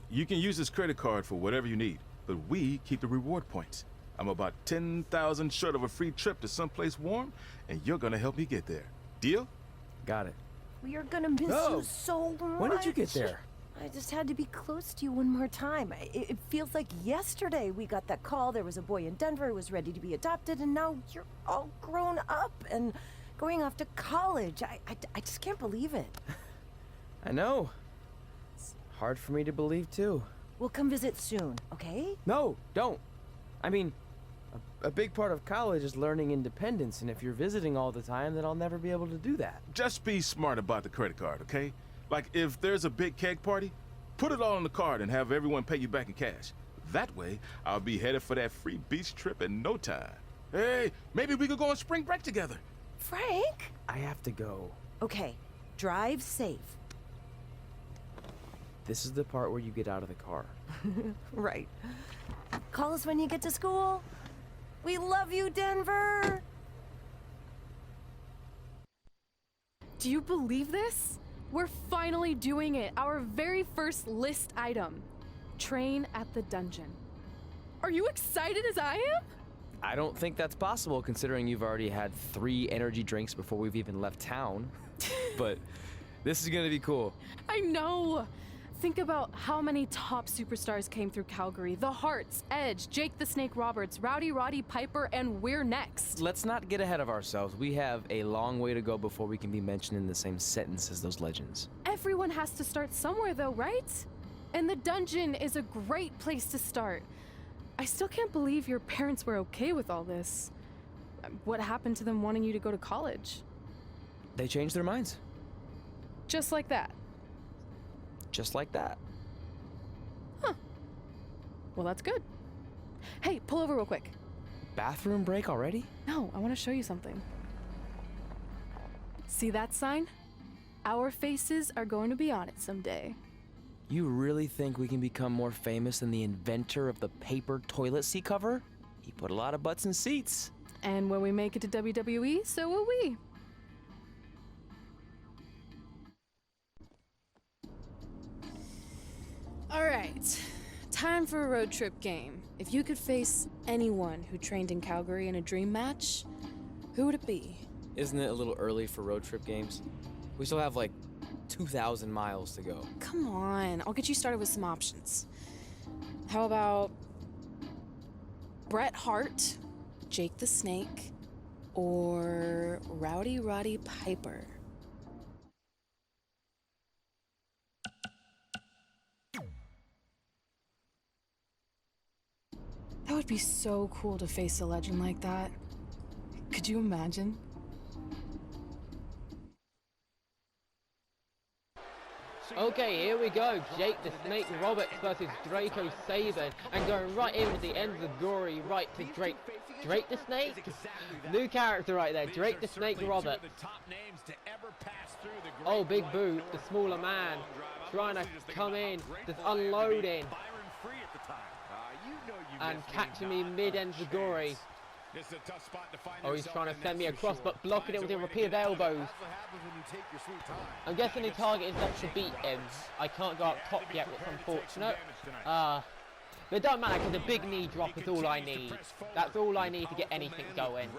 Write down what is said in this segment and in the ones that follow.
You can use this credit card for whatever you need, but we keep the reward points. I'm about 10,000 short of a free trip to someplace warm, and you're gonna help me get there. Deal? Got it. We are gonna miss you so much. When did you get there? I just had to be close to you one more time. It feels like yesterday we got that call. There was a boy in Denver who was ready to be adopted, and now you're all grown up and going off to college. I just can't believe it. I know. It's hard for me to believe, too. We'll come visit soon, okay? No, don't. I mean, a big part of college is learning independence, and if you're visiting all the time, then I'll never be able to do that. Just be smart about the credit card, okay? Like, if there's a big keg party, put it all on the card and have everyone pay you back in cash. That way, I'll be headed for that free beach trip in no time. Hey, maybe we could go on spring break together. Frank? I have to go. Okay, drive safe. This is the part where you get out of the car. Right. Call us when you get to school. We love you, Denver! Do you believe this? We're finally doing it. Our very first list item. Train at the dungeon. Are you excited as I am? I don't think that's possible, considering you've already had 3 energy drinks before we've even left town. But this is gonna be cool. I know. Think about how many top superstars came through Calgary. The Hearts, Edge, Jake the Snake Roberts, Rowdy Roddy Piper, and we're next. Let's not get ahead of ourselves. We have a long way to go before we can be mentioned in the same sentence as those legends. Everyone has to start somewhere though, right? And the dungeon is a great place to start. I still can't believe your parents were okay with all this. What happened to them wanting you to go to college? They changed their minds. Just like that. Just like that. Huh. Well, that's good. Hey, pull over real quick. Bathroom break already? No, I want to show you something. See that sign? Our faces are going to be on it someday. You really think we can become more famous than the inventor of the paper toilet seat cover? He put a lot of butts in seats. And when we make it to WWE, so will we. All right, time for a road trip game. If you could face anyone who trained in Calgary in a dream match, who would it be? Isn't it a little early for road trip games? We still have like 2,000 miles to go. Come on, I'll get you started with some options. How about Bret Hart, Jake the Snake, or Rowdy Roddy Piper? That would be so cool to face a legend like that. Could you imagine? Okay, here we go. Jake the Snake Roberts versus Draco Saban, and going right into the end of the gory, right to Drake. Drake the Snake? New character right there, Drake the Snake Roberts. Oh, Big Boo, the smaller man, trying to come in, just unloading. And catching me mid-enziguri. Oh, he's trying to send me across, but blocking it with a repeat of elbows. I'm guessing the target is not to beat him. I can't go up top yet, which is unfortunate. But it doesn't matter, because a big knee drop is all I need. That's all I need to get anything going.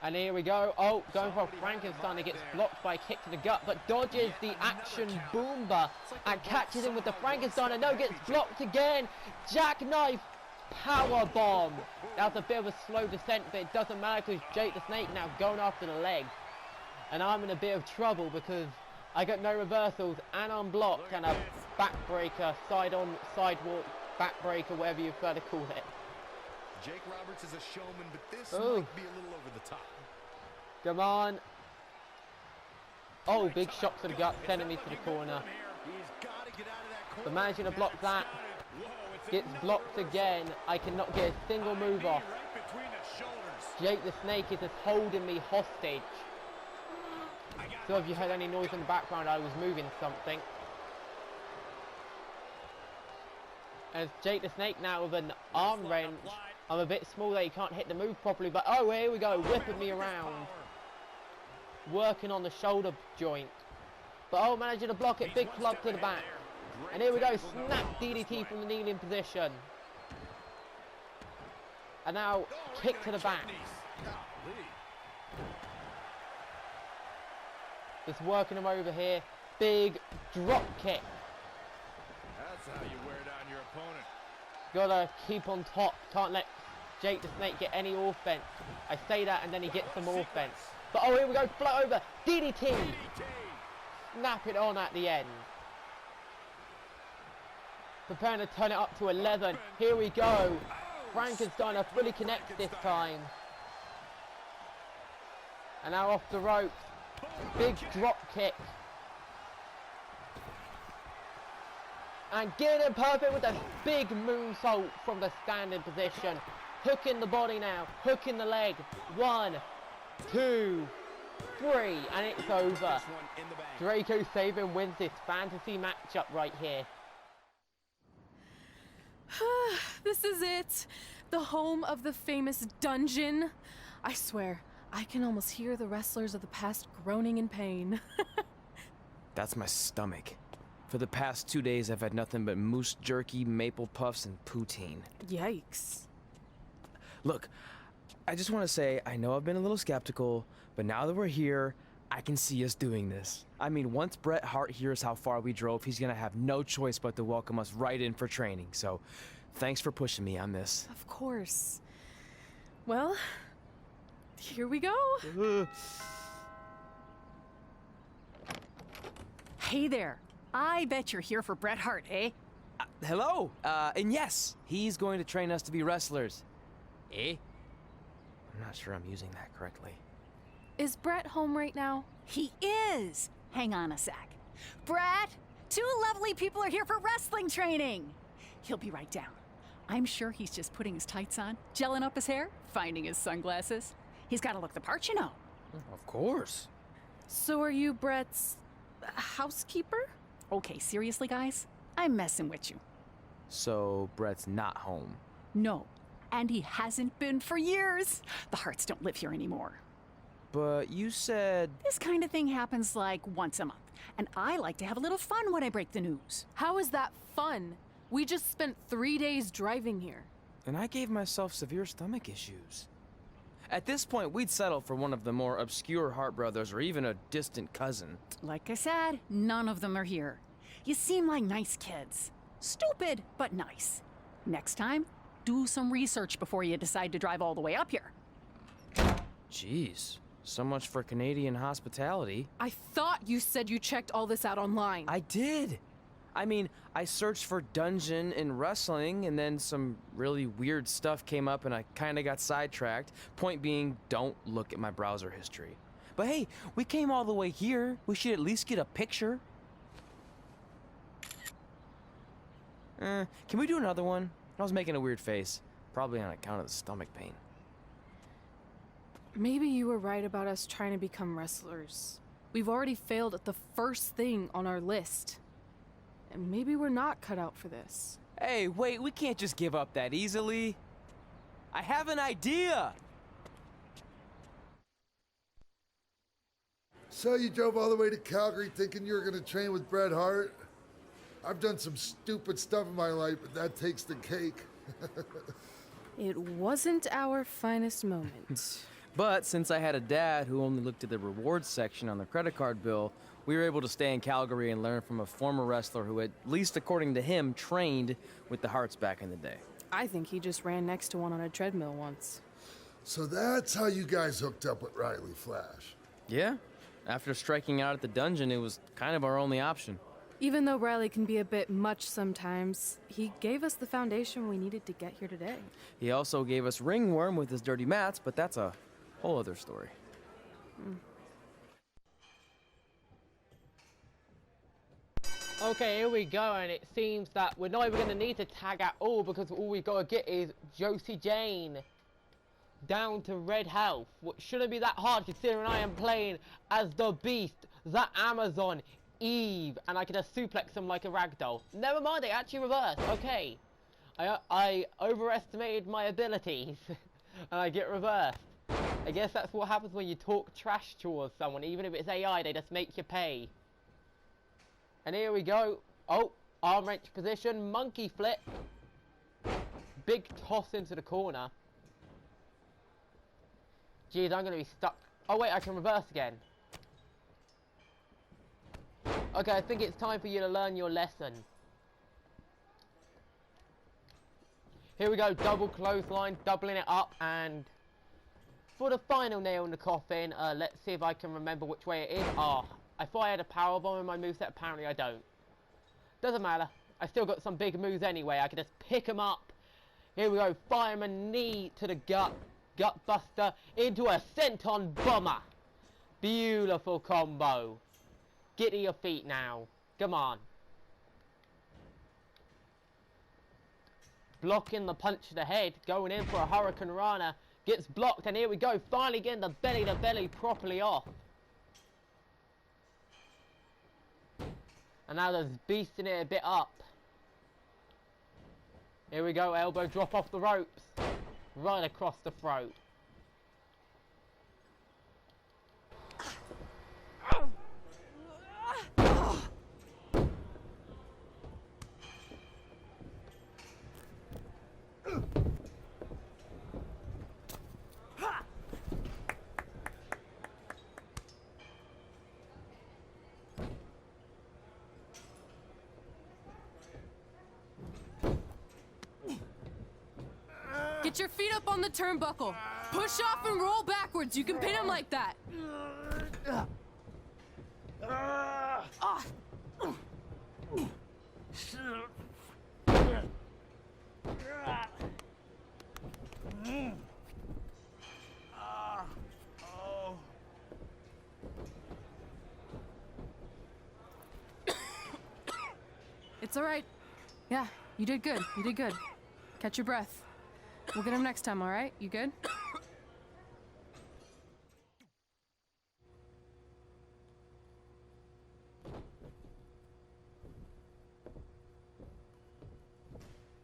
And here we go. Oh, going for a Frankenstein. It gets blocked by a kick to the gut, but dodges the action Boomba and catches him with the Frankenstein. And no, gets blocked again. Jackknife power bomb. That was a bit of a slow descent, but it doesn't matter because Jake the Snake now going after the leg. And I'm in a bit of trouble because I got no reversals and I'm blocked and a backbreaker, side-on, sidewalk, backbreaker, whatever you prefer to call it. Jake Roberts is a showman, but this might be a little over the top. Come on. Oh, big shot to the gut, sending me to the corner. But managing to block that. Gets blocked again. I cannot get a single move off. Jake the Snake is just holding me hostage. So if you heard any noise in the background, I was moving something. And it's Jake the Snake now with an arm wrench. I'm a bit small there, you can't hit the move properly, but oh, here we go, whipping me around. Working on the shoulder joint. But oh, managing to block it, big club to the back. And here we go, snap DDT from the kneeling position. And now kick to the back. Just working him over here. Big drop kick. That's how you wear down your opponent. Gotta keep on top. Can't let Jake the Snake get any offense. I say that and then he gets some offense. But oh, here we go, float over. DDT. Snap it on at the end. Preparing to turn it up to 11. Here we go. Frankensteiner fully connects this time. And now off the ropes. Big drop kick. And getting it perfect with a big moonsault from the standing position. Hooking the body now. Hooking the leg. 1, 2, 3. And it's over. Draco Sabin wins this fantasy matchup right here. This is it. The home of the famous dungeon. I swear, I can almost hear the wrestlers of the past groaning in pain. That's my stomach. For the past 2 days, I've had nothing but moose jerky, maple puffs, and poutine. Yikes. Look, I just want to say, I know I've been a little skeptical, but now that we're here, I can see us doing this. I mean, once Bret Hart hears how far we drove, he's gonna have no choice but to welcome us right in for training. So, thanks for pushing me on this. Of course. Well, here we go. Hey there. I bet you're here for Bret Hart, eh? Hello, and yes, he's going to train us to be wrestlers. Eh? I'm not sure I'm using that correctly. Is Brett home right now? He is. Hang on a sec. Bret, 2 lovely people are here for wrestling training. He'll be right down. I'm sure he's just putting his tights on, gelling up his hair, finding his sunglasses. He's got to look the part, you know. Of course. So are you Brett's housekeeper? Okay, seriously, guys? I'm messing with you. So, Brett's not home. No, and he hasn't been for years. The Harts don't live here anymore. But you said... This kind of thing happens like once a month, and I like to have a little fun when I break the news. How is that fun? We just spent 3 days driving here. And I gave myself severe stomach issues. At this point, we'd settle for one of the more obscure Hart brothers or even a distant cousin. Like I said, none of them are here. You seem like nice kids. Stupid, but nice. Next time, do some research before you decide to drive all the way up here. Jeez, so much for Canadian hospitality. I thought you said you checked all this out online. I did. I mean, I searched for dungeon in wrestling, and then some really weird stuff came up, and I kind of got sidetracked. Point being, don't look at my browser history. But hey, we came all the way here. We should at least get a picture. Can we do another one? I was making a weird face, probably on account of the stomach pain. Maybe you were right about us trying to become wrestlers. We've already failed at the first thing on our list. And maybe we're not cut out for this. Hey, wait, we can't just give up that easily. I have an idea! So you drove all the way to Calgary thinking you were going to train with Bret Hart? I've done some stupid stuff in my life, but that takes the cake. It wasn't our finest moment. But since I had a dad who only looked at the rewards section on the credit card bill, we were able to stay in Calgary and learn from a former wrestler who, at least according to him, trained with the Harts back in the day. I think he just ran next to one on a treadmill once. So that's how you guys hooked up with Reilly Flash. Yeah. After striking out at the dungeon, it was kind of our only option. Even though Reilly can be a bit much sometimes, he gave us the foundation we needed to get here today. He also gave us ringworm with his dirty mats, but that's a whole other story. Okay, here we go, and it seems that we're not even going to need to tag at all because all we got to get is Josie Jane down to red health, which shouldn't be that hard considering I am playing as the Beast, the Amazon, Eve, and I can just suplex him like a ragdoll. Never mind, I actually reversed. Okay, I overestimated my abilities, and I get reversed. I guess that's what happens when you talk trash towards someone. Even if it's AI, they just make you pay. And here we go. Oh, Arm wrench position, monkey flip. Big toss into the corner. Jeez, I'm going to be stuck. Oh wait, I can reverse again. Okay, I think it's time for you to learn your lesson. Here we go, double clothesline, doubling it up, and for the final nail in the coffin, let's see if I can remember which way it is. Ah, I thought I had a powerbomb in my moveset, apparently I don't. Doesn't matter, I still got some big moves anyway, I can just pick them up. Here we go, fireman knee to the gut, gut buster into a senton bomber. Beautiful combo. Get to your feet now, come on. Blocking the punch to the head, going in for a Hurricane Rana. Gets blocked, and here we go, finally getting the belly to belly properly off. And now there's beasting it a bit up. Here we go, elbow drop off the ropes. Right across the throat. Get your feet up on the turnbuckle. Push off and roll backwards. You can pin him like that. It's all right. Yeah, you did good. You did good. Catch your breath. We'll get him next time, all right? You good?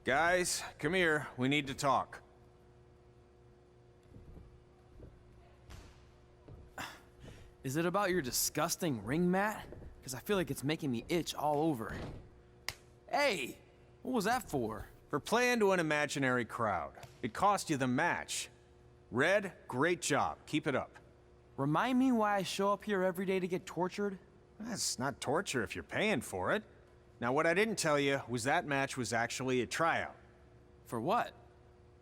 Guys, come here. We need to talk. Is it about your disgusting ring mat? Because I feel like it's making me itch all over. Hey! What was that for? For playing to an imaginary crowd. It cost you the match. Red, great job. Keep it up. Remind me why I show up here every day to get tortured? That's not torture if you're paying for it. Now, what I didn't tell you was that match was actually a tryout. For what?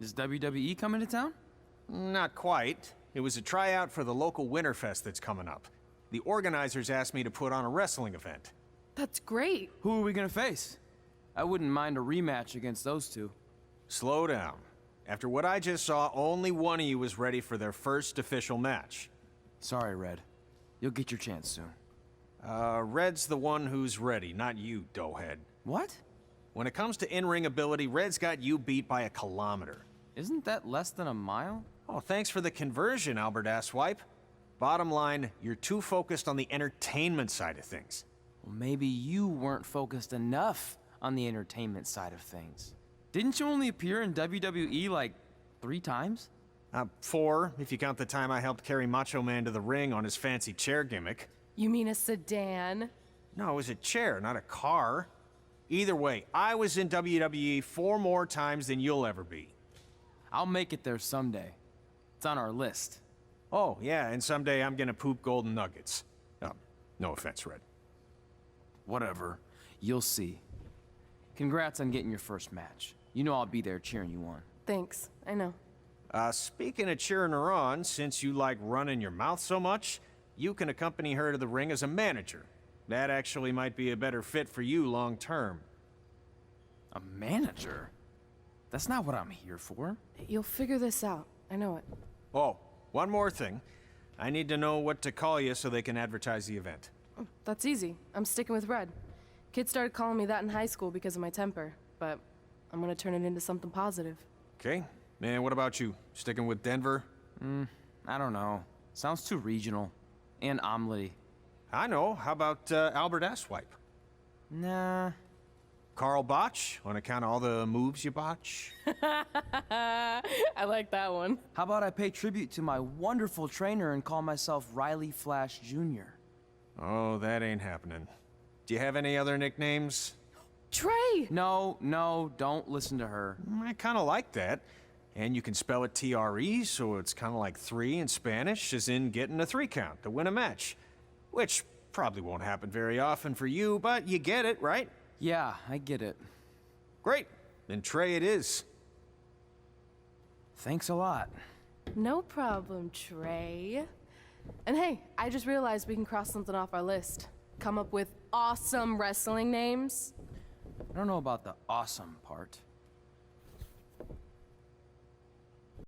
Is WWE coming to town? Not quite. It was a tryout for the local Winterfest that's coming up. The organizers asked me to put on a wrestling event. That's great. Who are we gonna face? I wouldn't mind a rematch against those two. Slow down. After what I just saw, only one of you was ready for their first official match. Sorry, Red. You'll get your chance soon. Red's the one who's ready, not you, doughhead. What? When it comes to in-ring ability, Red's got you beat by a kilometer. Isn't that less than a mile? Oh, thanks for the conversion, Albert Asswipe. Bottom line, you're too focused on the entertainment side of things. Well, maybe you weren't focused enough on the entertainment side of things. Didn't you only appear in WWE like 3 times? 4, if you count the time I helped carry Macho Man to the ring on his fancy chair gimmick. You mean a sedan? No, it was a chair, not a car. Either way, I was in WWE 4 more times than you'll ever be. I'll make it there someday. It's on our list. Oh, yeah, and someday I'm gonna poop golden nuggets. No offense, Red. Whatever. You'll see. Congrats on getting your first match. You know I'll be there cheering you on. Thanks. I know. Speaking of cheering her on, since you like running your mouth so much, you can accompany her to the ring as a manager. That actually might be a better fit for you long term. A manager? That's not what I'm here for. You'll figure this out. I know it. Oh, one more thing. I need to know what to call you so they can advertise the event. That's easy. I'm sticking with Red. Kids started calling me that in high school because of my temper, but I'm gonna turn it into something positive. Okay. And what about you? Sticking with Denver? I don't know. Sounds too regional. And omelety. I know. How about Albert Asswipe? Nah. Carl Botch, on account of all the moves you botch? I like that one. How about I pay tribute to my wonderful trainer and call myself Reilly Flash Jr.? Oh, that ain't happening. Do you have any other nicknames? Trey! No, don't listen to her. I kind of like that. And you can spell it T-R-E, so it's kind of like three in Spanish, as in getting a 3 count to win a match. Which probably won't happen very often for you, but you get it, right? Yeah, I get it. Great. Then Trey it is. Thanks a lot. No problem, Trey. And hey, I just realized we can cross something off our list. Come up with awesome wrestling names. I don't know about the awesome part.